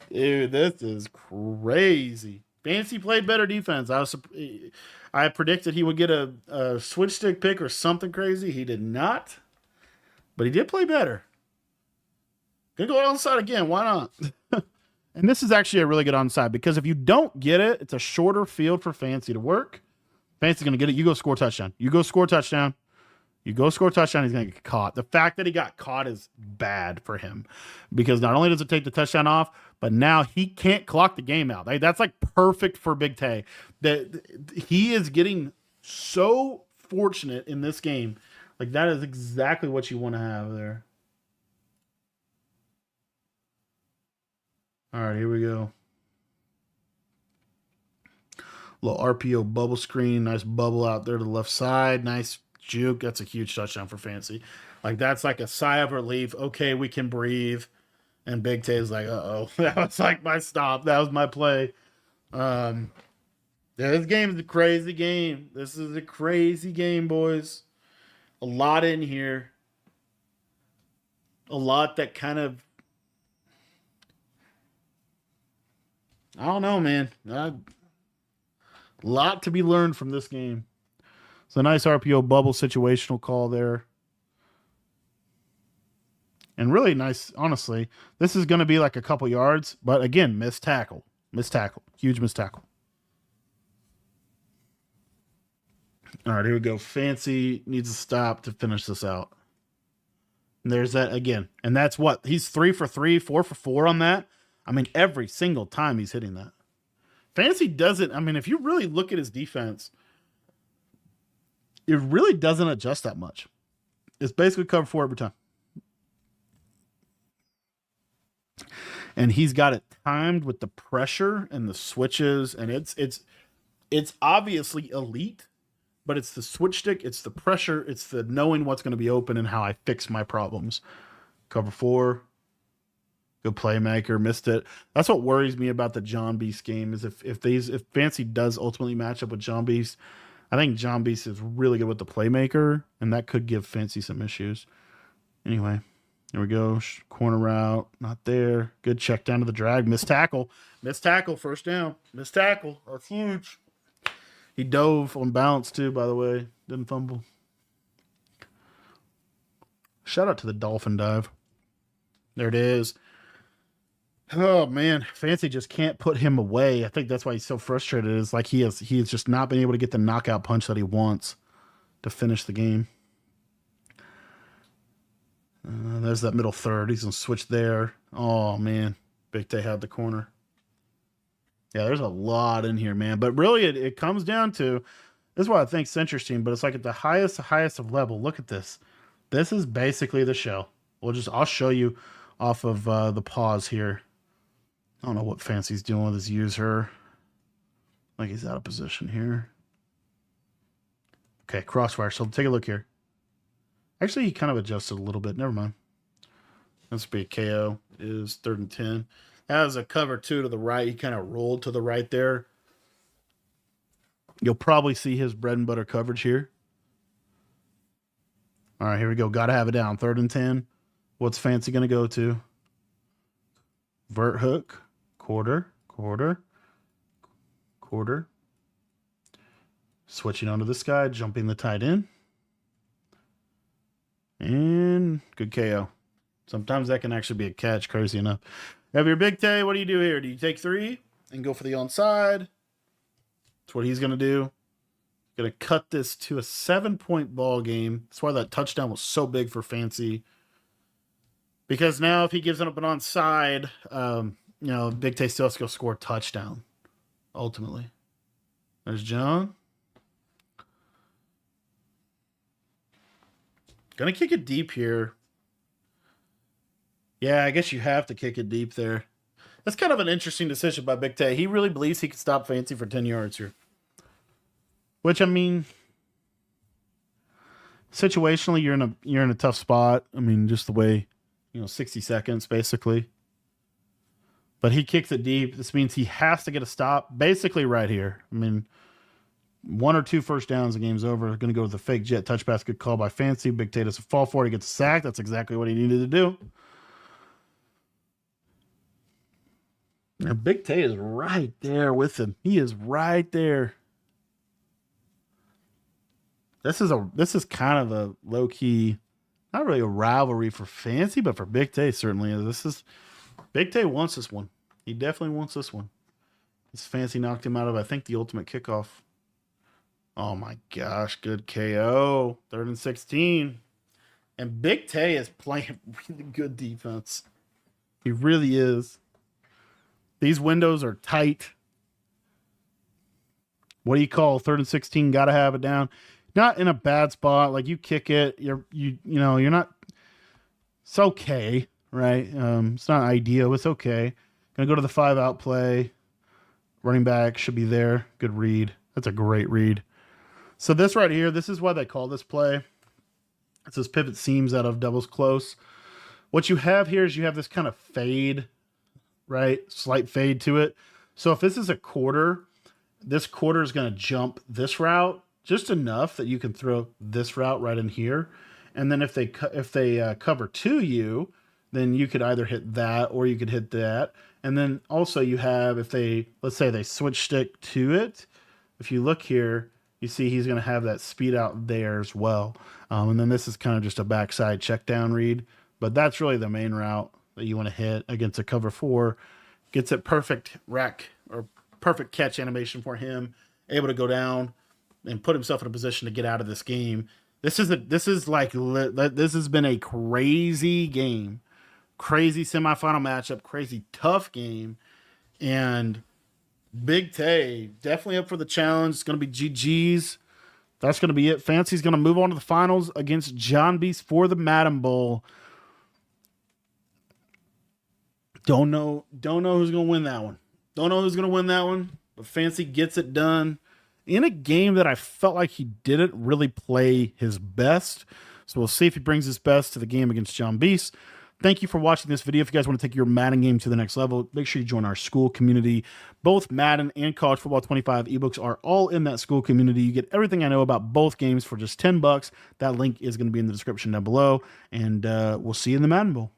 this is crazy. Fancy played better defense. I predicted he would get a switch stick pick or something crazy. He did not, but he did play better. Gonna go onside again. Why not? And this is actually a really good onside because if you don't get it, it's a shorter field for Fancy to work. Fancy's gonna get it. You go score touchdown. You go score a touchdown, he's going to get caught. The fact that he got caught is bad for him because not only does it take the touchdown off, but now he can't clock the game out. That's like perfect for Big Tay. That he is getting so fortunate in this game. Like that is exactly what you want to have there. All right, here we go. Little RPO bubble screen. Nice bubble out there to the left side. Nice juke. That's a huge touchdown for Fancy. Like that's like a sigh of relief. Okay, we can breathe. And Big Tay is like, uh-oh. That was like my stop. That was my play. Yeah, this game is a crazy game. This is a crazy game, boys. A lot in here. A lot that kind of, I don't know, man. A lot to be learned from this game. It's a nice RPO bubble situational call there. And really nice, honestly. This is going to be like a couple yards, but again, missed tackle. Missed tackle. Huge missed tackle. All right, here we go. Fancy needs to stop to finish this out. And there's that again. And that's what? He's 3 for 3, 4 for 4 on that. I mean, every single time he's hitting that. Fancy doesn't, I mean, if you really look at his defense, it really doesn't adjust that much. It's basically cover 4 every time. And he's got it timed with the pressure and the switches, and it's obviously elite, but it's the switch stick, it's the pressure, it's the knowing what's going to be open and how I fix my problems. Cover 4. Good playmaker, missed it. That's what worries me about the John Beast game is if Fancy does ultimately match up with John Beast, I think John Beast is really good with the playmaker, and that could give Fancy some issues. Anyway. There we go. Corner route. Not there. Good check down to the drag. Missed tackle. Missed tackle. First down. Missed tackle. That's huge. He dove on bounce too, by the way. Didn't fumble. Shout out to the dolphin dive. There it is. Oh, man. Fancy just can't put him away. I think that's why he's so frustrated. It's like he has just not been able to get the knockout punch that he wants to finish the game. There's that middle third. He's going to switch there. Oh, man. Big Tay had the corner. Yeah, there's a lot in here, man. But really, it comes down to, this is what I think is interesting, but it's like at the highest of level. Look at this. This is basically the show. I'll show you off of the pause here. I don't know what Fancy's doing with his user. Like he's out of position here. Okay, crossfire. So take a look here. Actually, he kind of adjusted a little bit. Never mind. Let's be a KO. It is 3rd and 10. That was a cover 2 to the right. He kind of rolled to the right there. You'll probably see his bread and butter coverage here. All right, here we go. Got to have it down. 3rd and 10. What's Fancy going to go to? Vert hook. Quarter. Switching onto this guy. Jumping the tight end. And good KO. Sometimes that can actually be a catch, crazy enough. Have your Big Tay, what do you do here? Do you take 3 and go for the onside? That's what he's going to do. Going to cut this to a 7-point ball game. That's why that touchdown was so big for Fancy. Because now if he gives it up an onside, Big Tay still has to go score a touchdown, ultimately. There's John. Gonna kick it deep here. Yeah, I guess you have to kick it deep there. That's kind of an interesting decision by Big Tay. He really believes he could stop Fancy for 10 yards here. Which, I mean, situationally, you're in a tough spot. I mean, just the way, 60 seconds basically. But he kicks it deep. This means he has to get a stop basically right here. I mean, 1 or 2 first downs, the game's over. Going to go with the fake jet touch pass. Good call by Fancy. Big Tay doesn't fall for it. He gets sacked. That's exactly what he needed to do. And Big Tay is right there with him. He is right there. This is kind of a low key, not really a rivalry for Fancy, but for Big Tay certainly is. Big Tay wants this one. He definitely wants this one. This Fancy knocked him out of, I think, the ultimate kickoff. Oh my gosh, good KO. 3rd and 16. And Big Tay is playing really good defense. He really is. These windows are tight. What do you call 3rd and 16? Got to have it down. Not in a bad spot. Like you kick it, you're not. It's okay, right? It's not ideal. It's okay. Gonna go to the 5-out play. Running back should be there. Good read. That's a great read. So this right here, this is why they call this play. It says pivot seams out of doubles close. What you have here is you have this kind of fade, right? Slight fade to it. So if this is a quarter, this quarter is going to jump this route just enough that you can throw this route right in here. And then if they cover to you, then you could either hit that or you could hit that. And then also you have, if they, let's say they switch stick to it, if you look here, you see he's going to have that speed out there as well. And then this is kind of just a backside check down read. But that's really the main route that you want to hit against a cover 4. Gets it perfect rack or perfect catch animation for him. Able to go down and put himself in a position to get out of this game. This has been a crazy game. Crazy semifinal matchup. Crazy tough game. And Big Tay definitely up for the challenge. It's going to be GG's. That's going to be it. Fancy's going to move on to the finals against John Beast for the Madden Bowl. Don't know who's going to win that one. Don't know who's going to win that one. But Fancy gets it done in a game that I felt like he didn't really play his best. So we'll see if he brings his best to the game against John Beast. Thank you for watching this video. If you guys want to take your Madden game to the next level, make sure you join our school community. Both Madden and College Football 25 ebooks are all in that school community. You get everything I know about both games for just $10. That link is going to be in the description down below. And we'll see you in the Madden Bowl.